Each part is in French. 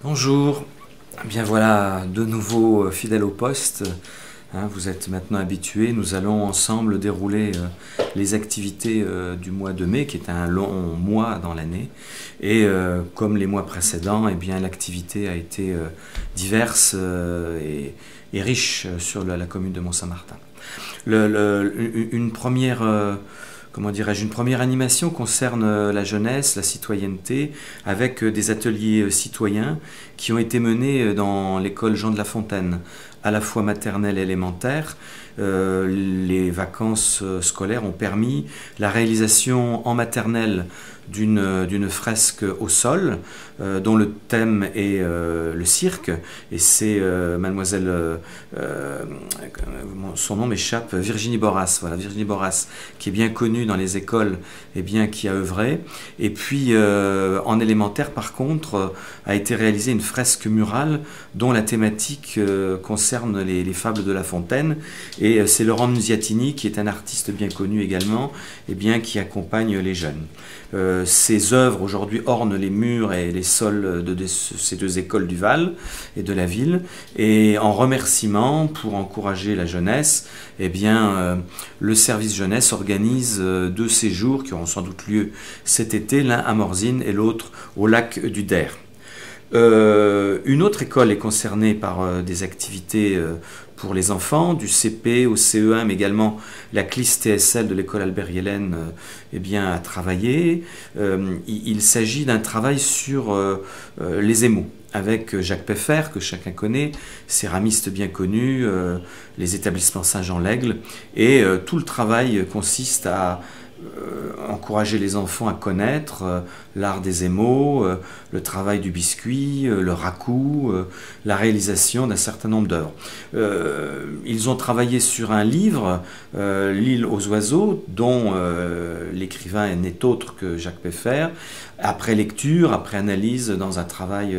Bonjour, eh bien voilà, de nouveau fidèle au poste. Vous êtes maintenant habitués, nous allons ensemble dérouler les activités du mois de mai, qui est un long mois dans l'année. Et comme les mois précédents, eh bien l'activité a été diverse et riche sur la commune de Mont-Saint-Martin. Une première comment dirais-je, une première animation concerne la jeunesse, la citoyenneté, avec des ateliers citoyens qui ont été menés dans l'école Jean de La Fontaine, à la fois maternelle et élémentaire. Les vacances scolaires ont permis la réalisation en maternelle d'une fresque au sol, dont le thème est le cirque, et c'est mademoiselle, son nom m'échappe, Virginie Borras, voilà, Virginie Borras, qui est bien connue dans les écoles, et bien qui a œuvré. Et puis en élémentaire, par contre, a été réalisée une fresque murale dont la thématique concerne les fables de La Fontaine, et c'est Laurent Musiatini, qui est un artiste bien connu également, et bien qui accompagne les jeunes. Ces œuvres aujourd'hui ornent les murs et les sols de ces deux écoles du Val et de la ville. Et en remerciement, pour encourager la jeunesse, eh bien, le service jeunesse organise deux séjours qui auront sans doute lieu cet été, l'un à Morzine et l'autre au lac du Der. Une autre école est concernée par des activités pour les enfants, du CP au CE1, mais également la CLIS TSL de l'école Albert Yellen eh bien, a travaillé. Il s'agit d'un travail sur les émaux, avec Jacques Peffer, que chacun connaît, céramiste bien connu, les établissements Saint-Jean-l'Aigle, et tout le travail consiste à encourager les enfants à connaître l'art des émaux, le travail du biscuit, le ragoût, la réalisation d'un certain nombre d'œuvres. Ils ont travaillé sur un livre, L'île aux oiseaux, dont l'écrivain n'est autre que Jacques Peffer. Après lecture, après analyse dans un travail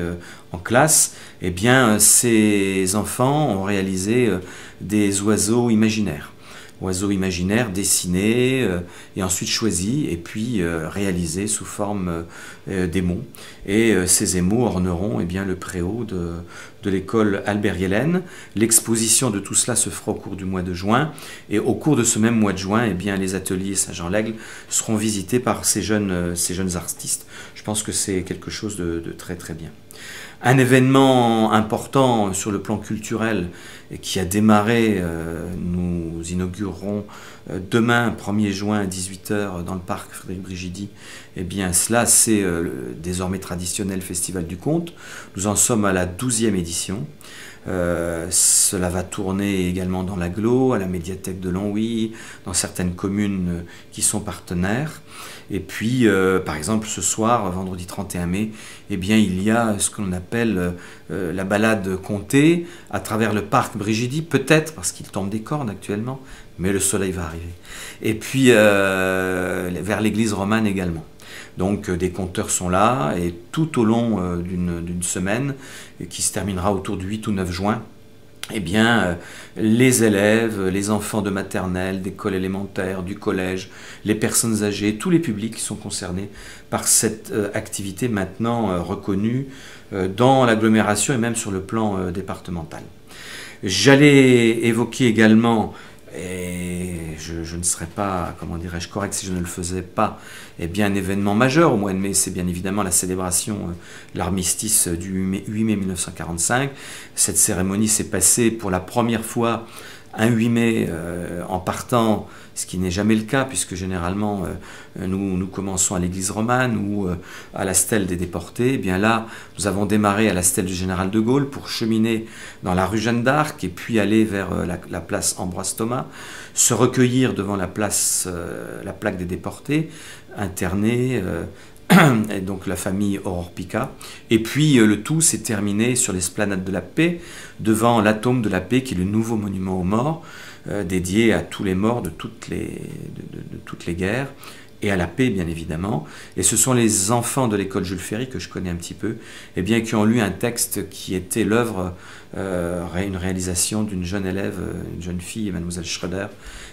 en classe, eh bien, ces enfants ont réalisé des oiseaux imaginaires. Oiseaux imaginaires dessinés et ensuite choisis et puis réalisés sous forme d'émaux. Et ces émaux orneront eh bien, le préau de l'école Albert Yellen. L'exposition de tout cela se fera au cours du mois de juin. Et au cours de ce même mois de juin, eh bien, les ateliers Saint-Jean-l'Aigle seront visités par ces jeunes artistes. Je pense que c'est quelque chose de très très bien. Un événement important sur le plan culturel qui a démarré, nous inaugurerons demain, 1er juin à 18 h dans le parc Frédéric Brigidi. Eh bien cela, c'est le désormais traditionnel Festival du Conte. Nous en sommes à la 12e édition. Cela va tourner également dans l'agglo, à la médiathèque de Longwy, dans certaines communes qui sont partenaires. Et puis, par exemple, ce soir, vendredi 31 mai, eh bien, il y a ce que l'on appelle la balade contée à travers le parc Brigidi, peut-être parce qu'il tombe des cornes actuellement, mais le soleil va arriver. Et puis, vers l'église romane également. Donc des conteurs sont là et tout au long d'une semaine qui se terminera autour du 8 ou 9 juin, eh bien, les élèves, les enfants de maternelle, d'école élémentaire, du collège, les personnes âgées, tous les publics qui sont concernés par cette activité maintenant reconnue dans l'agglomération et même sur le plan départemental. J'allais évoquer également, et je ne serais pas, comment dirais-je, correct si je ne le faisais pas, eh bien, un événement majeur au mois de mai, c'est bien évidemment la célébration de l'armistice du 8 mai 1945. Cette cérémonie s'est passée pour la première fois un 8 mai en partant, ce qui n'est jamais le cas, puisque généralement nous commençons à l'église romane ou à la stèle des déportés. Eh bien là, nous avons démarré à la stèle du général de Gaulle pour cheminer dans la rue Jeanne d'Arc et puis aller vers la place Ambroise Thomas, se recueillir devant la place, la plaque des déportés, internés, et donc la famille Aurore Pica. Et puis le tout s'est terminé sur l'esplanade de la Paix, devant l'atome de la Paix, qui est le nouveau monument aux morts, dédié à tous les morts de toutes les guerres, et à la paix bien évidemment. Et ce sont les enfants de l'école Jules Ferry, que je connais un petit peu, et bien, qui ont lu un texte qui était l'œuvre, une réalisation d'une jeune élève, une jeune fille, mademoiselle Schroeder,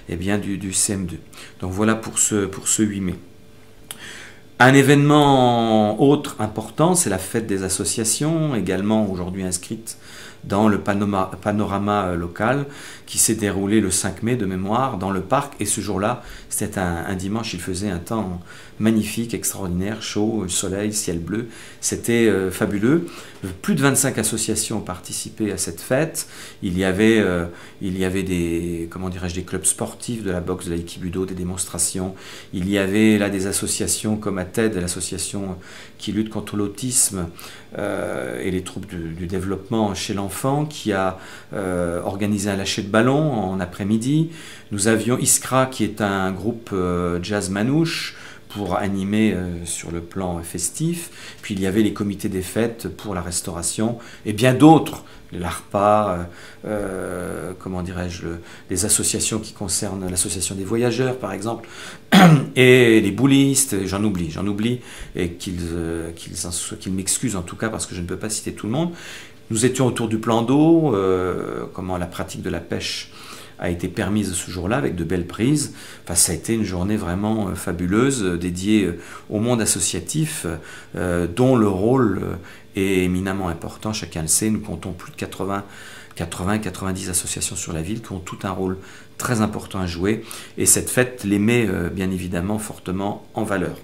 et bien, du CM2. Donc voilà pour ce 8 mai. Un événement autre important, c'est la fête des associations, également aujourd'hui inscrite dans le panorama local, qui s'est déroulé le 5 mai de mémoire dans le parc. Et ce jour-là, c'était un dimanche, il faisait un temps magnifique, extraordinaire, chaud, soleil, ciel bleu. C'était fabuleux. Plus de 25 associations ont participé à cette fête. Il y avait des, comment dirais-je, des clubs sportifs, de la boxe, de l'aïkibudo, des démonstrations. Il y avait là des associations comme ATED, l'association qui lutte contre l'autisme et les troubles du développement chez l'enfant, qui a organisé un lâcher de ballon en après-midi. Nous avions Iskra, qui est un groupe jazz manouche, pour animer sur le plan festif. Puis il y avait les comités des fêtes pour la restauration et bien d'autres, l'ARPA, comment dirais-je, les associations qui concernent l'association des voyageurs par exemple, et les boulistes, j'en oublie, et qu'ils m'excusent en tout cas parce que je ne peux pas citer tout le monde. Nous étions autour du plan d'eau, comment la pratique de la pêche a été permise ce jour-là avec de belles prises. Enfin, ça a été une journée vraiment fabuleuse, dédiée au monde associatif, dont le rôle est éminemment important. Chacun le sait, nous comptons plus de 80-90 associations sur la ville qui ont tout un rôle très important à jouer. Et cette fête les met bien évidemment fortement en valeur.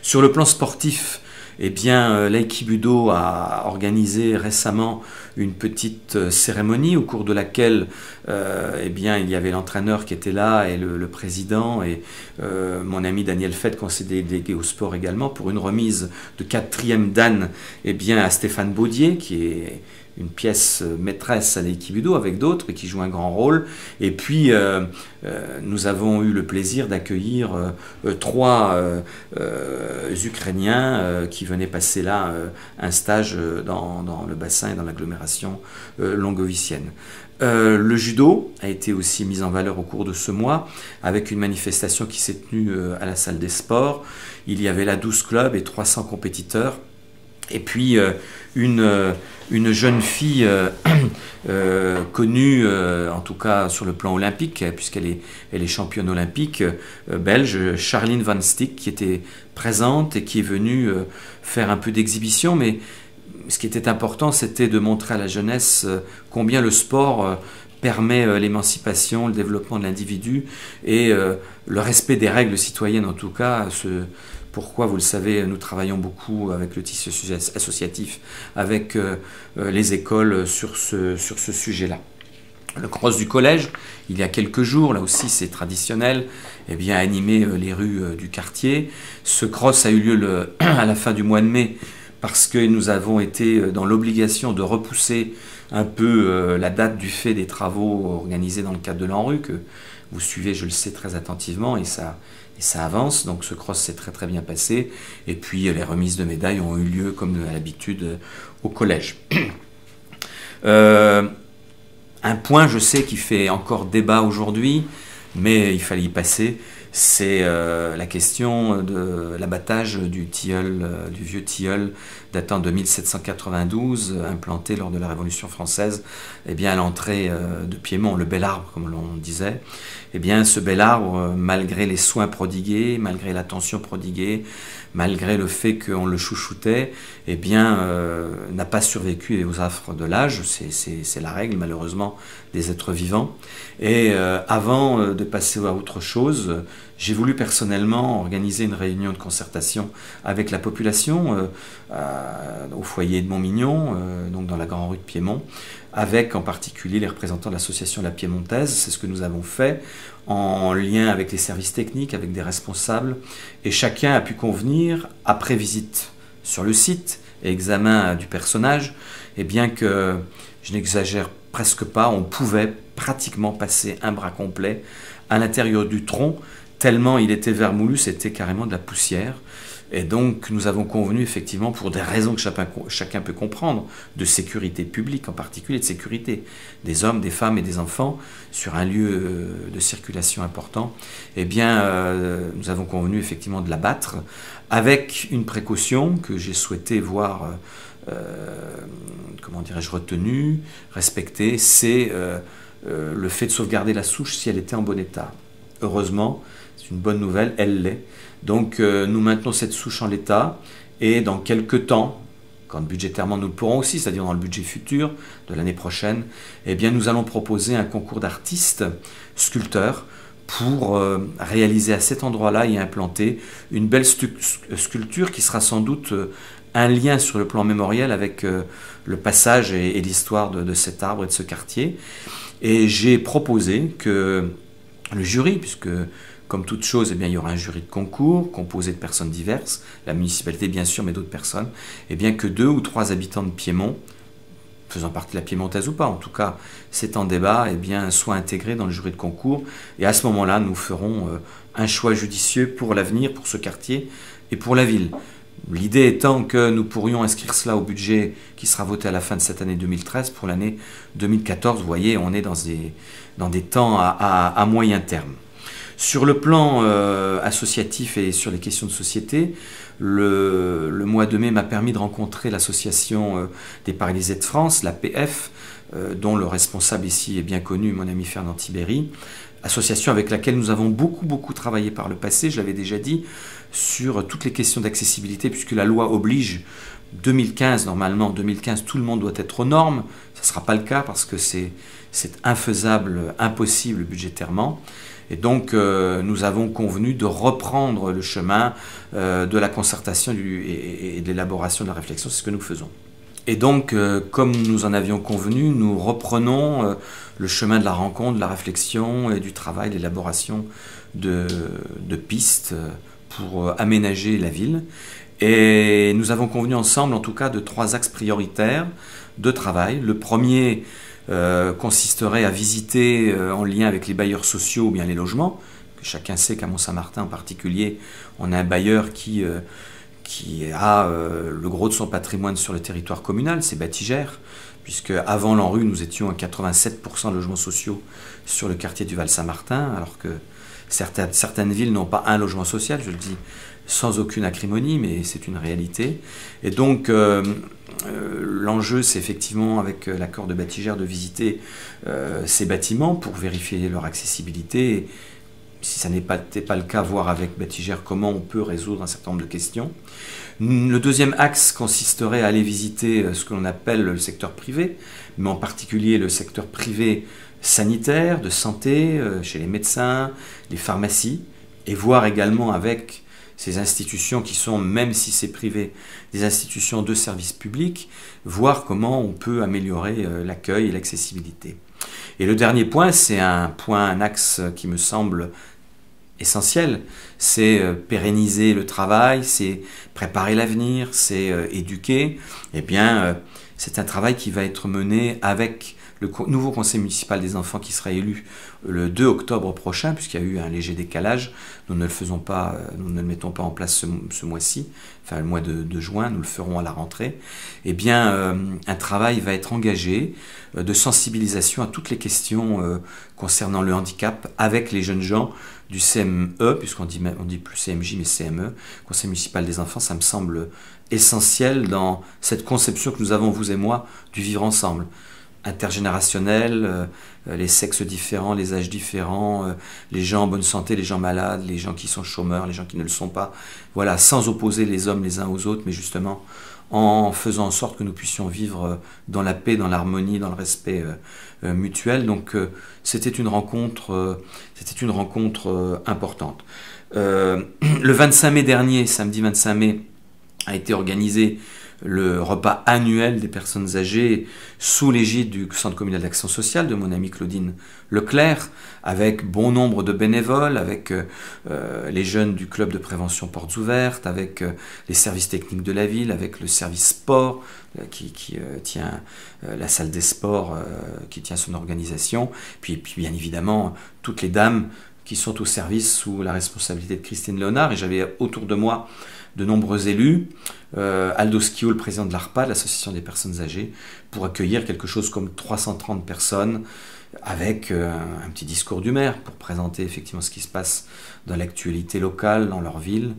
Sur le plan sportif, eh bien, l'aïkibudo a organisé récemment une petite cérémonie au cours de laquelle eh bien, il y avait l'entraîneur qui était là et le président et mon ami Daniel Fett, conseiller délégué au sport également, pour une remise de 4e dan eh bien, à Stéphane Baudier, qui est une pièce maîtresse à l'aïkibudo avec d'autres et qui joue un grand rôle. Et puis nous avons eu le plaisir d'accueillir 3 Ukrainiens qui venaient passer là un stage dans le bassin et dans l'agglomération longovicienne. Le judo a été aussi mis en valeur au cours de ce mois avec une manifestation qui s'est tenue à la salle des sports. Il y avait là 12 clubs et 300 compétiteurs. Et puis une jeune fille connue, en tout cas sur le plan olympique, puisqu'elle est championne olympique belge, Charline Van Stick, qui était présente et qui est venue faire un peu d'exhibition. Mais ce qui était important, c'était de montrer à la jeunesse combien le sport permet l'émancipation, le développement de l'individu et le respect des règles citoyennes, en tout cas. Pourquoi, vous le savez, nous travaillons beaucoup avec le tissu associatif, avec les écoles sur ce sujet-là. Le cross du collège, il y a quelques jours, là aussi c'est traditionnel, eh bien, a animé les rues du quartier. Ce cross a eu lieu à la fin du mois de mai parce que nous avons été dans l'obligation de repousser un peu la date du fait des travaux organisés dans le cadre de l'ANRU, que vous suivez, je le sais, très attentivement, et ça avance. Donc ce cross s'est très très bien passé. Et puis les remises de médailles ont eu lieu comme à l'habitude au collège. Un point, je sais, qui fait encore débat aujourd'hui, mais il fallait y passer, c'est la question de l'abattage du tilleul, du vieux tilleul datant de 1792, implanté lors de la Révolution française, eh bien, à l'entrée de Piémont, le bel arbre, comme l'on disait. Eh bien, ce bel arbre, malgré les soins prodigués, malgré l'attention prodiguée, malgré le fait qu'on le chouchoutait, eh bien, n'a pas survécu aux affres de l'âge. C'est la règle, malheureusement, des êtres vivants. Et avant de passer à autre chose, j'ai voulu personnellement organiser une réunion de concertation avec la population au foyer de Montmignon, donc dans la grande rue de Piémont, avec en particulier les représentants de l'association La Piémontaise. C'est ce que nous avons fait en lien avec les services techniques, avec des responsables, et chacun a pu convenir, après visite sur le site et examen du personnage, et bien que je n'exagère presque pas, on pouvait pratiquement passer un bras complet à l'intérieur du tronc, tellement il était vermoulu, c'était carrément de la poussière. Et donc nous avons convenu effectivement, pour des raisons que chacun peut comprendre, de sécurité publique en particulier, de sécurité des hommes, des femmes et des enfants sur un lieu de circulation important, eh bien nous avons convenu effectivement de l'abattre avec une précaution que j'ai souhaité voir, comment dirais-je, retenue, respectée, c'est le fait de sauvegarder la souche si elle était en bon état. Heureusement, c'est une bonne nouvelle, elle l'est. Donc nous maintenons cette souche en l'état et dans quelques temps, quand budgétairement nous le pourrons aussi, c'est-à-dire dans le budget futur de l'année prochaine, eh bien nous allons proposer un concours d'artistes, sculpteurs, pour réaliser à cet endroit-là et implanter une belle sculpture qui sera sans doute un lien sur le plan mémoriel avec le passage et l'histoire de cet arbre et de ce quartier. Et j'ai proposé que le jury, puisque comme toute chose, eh bien, il y aura un jury de concours composé de personnes diverses, la municipalité bien sûr, mais d'autres personnes, eh bien, que 2 ou 3 habitants de Piémont, faisant partie de la piémontaise ou pas, en tout cas c'est en débat, eh bien, soient intégrés dans le jury de concours. Et à ce moment-là, nous ferons un choix judicieux pour l'avenir, pour ce quartier et pour la ville. L'idée étant que nous pourrions inscrire cela au budget qui sera voté à la fin de cette année 2013 pour l'année 2014. Vous voyez, on est dans des temps à moyen terme. Sur le plan associatif et sur les questions de société, le mois de mai m'a permis de rencontrer l'association des paralysés de France, l'APF, dont le responsable ici est bien connu, mon ami Fernand Tibéry, association avec laquelle nous avons beaucoup travaillé par le passé, je l'avais déjà dit, sur toutes les questions d'accessibilité, puisque la loi oblige 2015, normalement en 2015, tout le monde doit être aux normes. Ça ne sera pas le cas parce que c'est infaisable, impossible budgétairement. Et donc nous avons convenu de reprendre le chemin de la concertation et de l'élaboration de la réflexion, c'est ce que nous faisons. Et donc, comme nous en avions convenu, nous reprenons le chemin de la rencontre, de la réflexion et du travail, l'élaboration de pistes pour aménager la ville. Et nous avons convenu ensemble, en tout cas, de 3 axes prioritaires de travail. Le premier consisterait à visiter, en lien avec les bailleurs sociaux, ou bien les logements. Chacun sait qu'à Mont-Saint-Martin en particulier, on a un bailleur qui a le gros de son patrimoine sur le territoire communal, c'est Batigère, puisque avant l'ANRU, nous étions à 87% de logements sociaux sur le quartier du Val-Saint-Martin, alors que certaines villes n'ont pas un logement social, je le dis sans aucune acrimonie, mais c'est une réalité. Et donc, l'enjeu, c'est effectivement, avec l'accord de Batigère, de visiter ces bâtiments pour vérifier leur accessibilité. Si ça n'était pas le cas, voir avec Batigère comment on peut résoudre un certain nombre de questions. Le deuxième axe consisterait à aller visiter ce que l'on appelle le secteur privé, mais en particulier le secteur privé sanitaire, de santé, chez les médecins, les pharmacies, et voir également avec ces institutions qui sont, même si c'est privé, des institutions de service public, voir comment on peut améliorer l'accueil et l'accessibilité. Et le dernier point, c'est un axe qui me semble essentiel, c'est pérenniser le travail, c'est préparer l'avenir, c'est éduquer. Eh bien, c'est un travail qui va être mené avec le nouveau conseil municipal des enfants qui sera élu le 2 octobre prochain, puisqu'il y a eu un léger décalage. Nous ne le faisons pas, nous ne le mettons pas en place ce mois-ci, enfin le mois de juin, nous le ferons à la rentrée. Eh bien, un travail va être engagé de sensibilisation à toutes les questions concernant le handicap avec les jeunes gens du CME, puisqu'on dit plus CMJ mais CME, Conseil municipal des enfants. Ça me semble essentiel dans cette conception que nous avons, vous et moi, du vivre ensemble. Intergénérationnel, les sexes différents, les âges différents, les gens en bonne santé, les gens malades, les gens qui sont chômeurs, les gens qui ne le sont pas. Voilà, sans opposer les hommes les uns aux autres, mais justement en faisant en sorte que nous puissions vivre dans la paix, dans l'harmonie, dans le respect mutuel. Donc c'était une rencontre importante. Le 25 mai dernier, samedi 25 mai, a été organisé le repas annuel des personnes âgées sous l'égide du Centre communal d'action sociale de mon amie Claudine Leclerc, avec bon nombre de bénévoles, avec les jeunes du club de prévention Portes Ouvertes, avec les services techniques de la ville, avec le service sport qui tient la salle des sports, qui tient son organisation, puis bien évidemment toutes les dames qui sont au service sous la responsabilité de Christine Léonard. Et j'avais autour de moi de nombreux élus, Aldo Schio, le président de l'ARPA, de l'Association des personnes âgées, pour accueillir quelque chose comme 330 personnes, avec un petit discours du maire pour présenter effectivement ce qui se passe dans l'actualité locale, dans leur ville,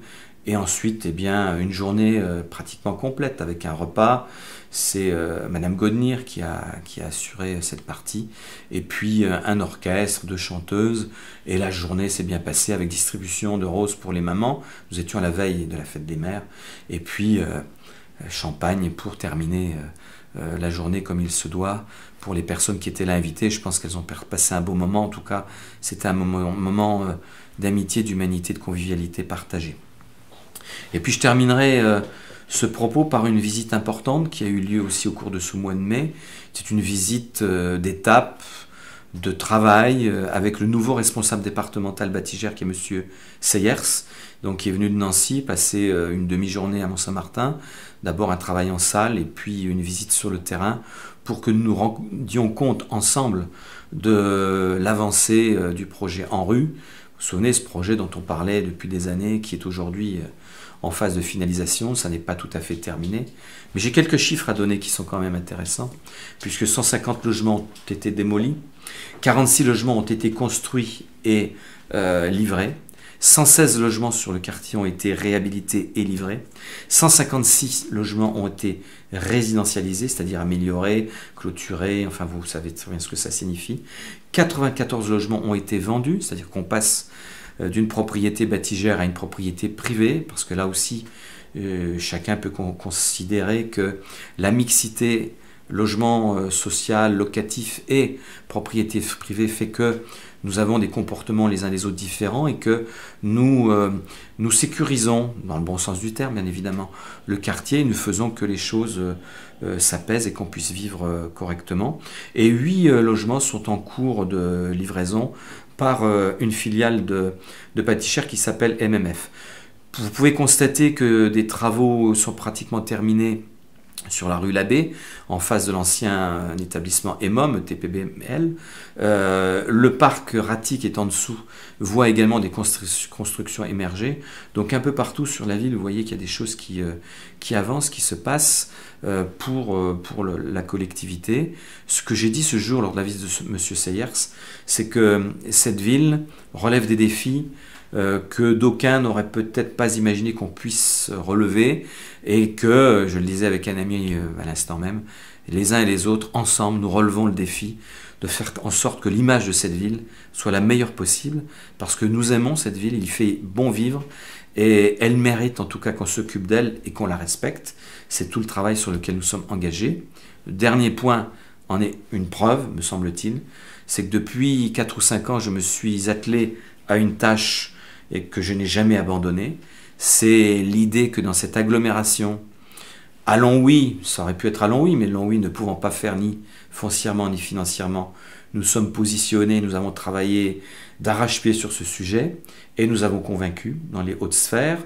Et ensuite, eh bien, une journée pratiquement complète avec un repas. C'est Madame Godnir qui a assuré cette partie. Et puis un orchestre de chanteuses. Et la journée s'est bien passée avec distribution de roses pour les mamans. Nous étions à la veille de la fête des mères. Et puis champagne pour terminer la journée comme il se doit pour les personnes qui étaient là invitées. Je pense qu'elles ont passé un beau moment. En tout cas, c'était un moment d'amitié, d'humanité, de convivialité partagée. Et puis je terminerai ce propos par une visite importante qui a eu lieu aussi au cours de ce mois de mai. C'est une visite d'étape, de travail avec le nouveau responsable départemental Batigère qui est M. Seyers, donc qui est venu de Nancy passer une demi-journée à Mont-Saint-Martin. D'abord un travail en salle et puis une visite sur le terrain pour que nous nous rendions compte ensemble de l'avancée du projet ANRU. Vous vous souvenez, ce projet dont on parlait depuis des années, qui est aujourd'hui en phase de finalisation, ça n'est pas tout à fait terminé. Mais j'ai quelques chiffres à donner qui sont quand même intéressants, puisque 150 logements ont été démolis, 46 logements ont été construits et livrés, 116 logements sur le quartier ont été réhabilités et livrés, 156 logements ont été résidentialisés, c'est-à-dire améliorés, clôturés, enfin vous savez très bien ce que ça signifie, 94 logements ont été vendus, c'est-à-dire qu'on passe d'une propriété Batigère à une propriété privée, parce que là aussi, chacun peut considérer que la mixité logement social, locatif et propriété privée fait que nous avons des comportements les uns des autres différents et que nous sécurisons, dans le bon sens du terme bien évidemment, le quartier, nous faisons que les choses s'apaisent et qu'on puisse vivre correctement. Et 8 logements sont en cours de livraison par une filiale de Batigère qui s'appelle MMF. Vous pouvez constater que des travaux sont pratiquement terminés sur la rue Labbé, en face de l'ancien établissement EMOM, TPBL. Le parc Rati qui est en dessous voit également des constructions émerger. Donc un peu partout sur la ville, vous voyez qu'il y a des choses qui avancent, qui se passent pour la collectivité. Ce que j'ai dit ce jour lors de la visite de M. Seyers, c'est que cette ville relève des défis que d'aucuns n'auraient peut-être pas imaginé qu'on puisse relever et que, je le disais avec un ami à l'instant même, les uns et les autres, ensemble, nous relevons le défi de faire en sorte que l'image de cette ville soit la meilleure possible, parce que nous aimons cette ville, il fait bon vivre, et elle mérite en tout cas qu'on s'occupe d'elle et qu'on la respecte. C'est tout le travail sur lequel nous sommes engagés. Le dernier point en est une preuve, me semble-t-il, c'est que depuis 4 ou 5 ans, je me suis attelé à une tâche et que je n'ai jamais abandonnée. C'est l'idée que dans cette agglomération, à Longwy, ça aurait pu être à Longwy, mais Longwy ne pouvant pas faire ni foncièrement ni financièrement, nous sommes positionnés, nous avons travaillé d'arrache-pied sur ce sujet et nous avons convaincu dans les hautes sphères,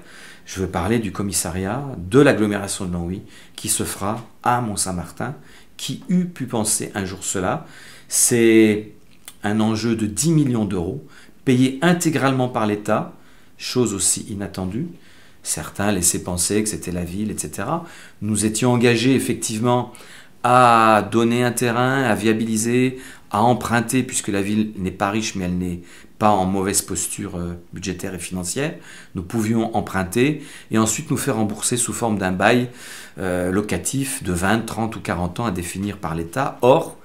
je veux parler du commissariat de l'agglomération de Longwy qui se fera à Mont-Saint-Martin. Qui eût pu penser un jour cela? C'est un enjeu de 10 millions d'euros payé intégralement par l'État, chose aussi inattendue. Certains laissaient penser que c'était la ville, etc. Nous étions engagés effectivement à donner un terrain, à viabiliser, à emprunter, puisque la ville n'est pas riche, mais elle n'est pas en mauvaise posture budgétaire et financière. Nous pouvions emprunter et ensuite nous faire rembourser sous forme d'un bail locatif de 20, 30 ou 40 ans à définir par l'État. Or,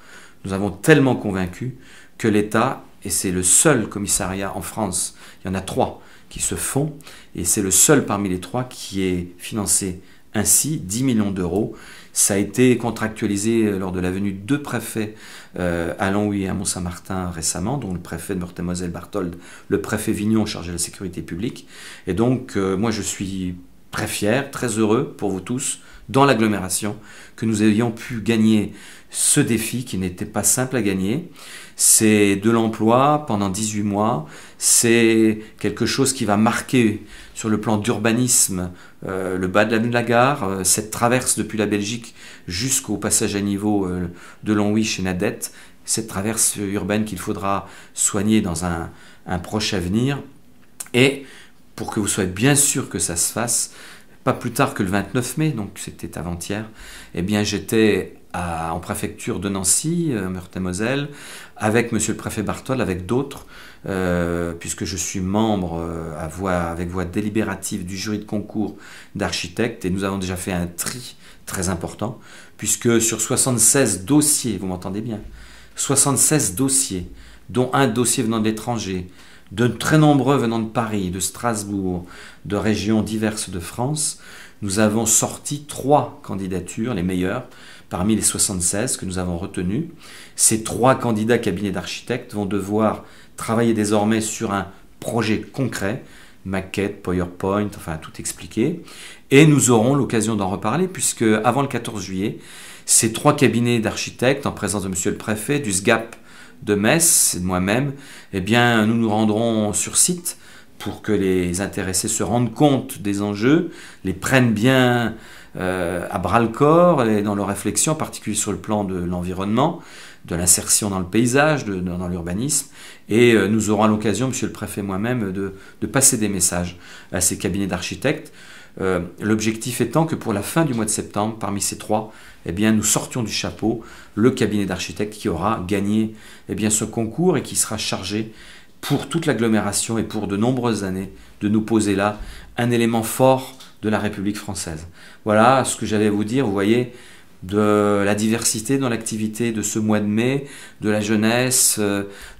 nous avons tellement convaincu que l'État, et c'est le seul commissariat en France, il y en a 3 qui se font, et c'est le seul parmi les 3 qui est financé ainsi, 10 millions d'euros. Ça a été contractualisé lors de la venue de 2 préfets à Longwy et à Mont-Saint-Martin récemment, dont le préfet de Meurthe-et-Moselle Barthold, le préfet Vignon chargé de la sécurité publique. Et donc, moi je suis très fier, très heureux pour vous tous, dans l'agglomération, que nous ayons pu gagner ce défi qui n'était pas simple à gagner. C'est de l'emploi pendant 18 mois, c'est quelque chose qui va marquer sur le plan d'urbanisme le bas de la gare, cette traverse depuis la Belgique jusqu'au passage à niveau de Longwy chez Nadette, cette traverse urbaine qu'il faudra soigner dans un proche avenir. Et pour que vous soyez bien sûr que ça se fasse, pas plus tard que le 29 mai, donc c'était avant-hier, eh bien j'étais en préfecture de Nancy, Meurthe-et-Moselle, avec monsieur le préfet Bartol, avec d'autres, puisque je suis membre avec voix délibérative du jury de concours d'architectes, et nous avons déjà fait un tri très important, puisque sur 76 dossiers, vous m'entendez bien, 76 dossiers, dont un dossier venant de l'étranger, de très nombreux venant de Paris, de Strasbourg, de régions diverses de France, nous avons sorti 3 candidatures, les meilleures, parmi les 76 que nous avons retenus. Ces 3 candidats cabinets d'architectes vont devoir travailler désormais sur un projet concret, maquette, PowerPoint, enfin tout expliqué. Et nous aurons l'occasion d'en reparler, puisque avant le 14 juillet, ces 3 cabinets d'architectes, en présence de monsieur le préfet, du SGAP de Metz et de moi-même, eh bien, nous nous rendrons sur site pour que les intéressés se rendent compte des enjeux, les prennent bien à bras-le-corps et dans leurs réflexions, en particulier sur le plan de l'environnement, de l'insertion dans le paysage, dans l'urbanisme. Et nous aurons l'occasion, monsieur le préfet et moi-même, de passer des messages à ces cabinets d'architectes. L'objectif étant que pour la fin du mois de septembre, parmi ces 3, eh bien, nous sortions du chapeau le cabinet d'architectes qui aura gagné eh bien, ce concours et qui sera chargé pour toute l'agglomération et pour de nombreuses années de nous poser là un élément fort de la République française. Voilà ce que j'avais à vous dire, vous voyez, de la diversité dans l'activité de ce mois de mai, de la jeunesse,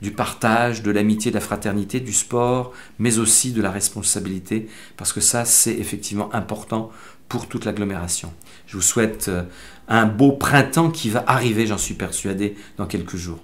du partage, de l'amitié, de la fraternité, du sport, mais aussi de la responsabilité, parce que ça, c'est effectivement important pour toute l'agglomération. Je vous souhaite un beau printemps qui va arriver, j'en suis persuadé, dans quelques jours.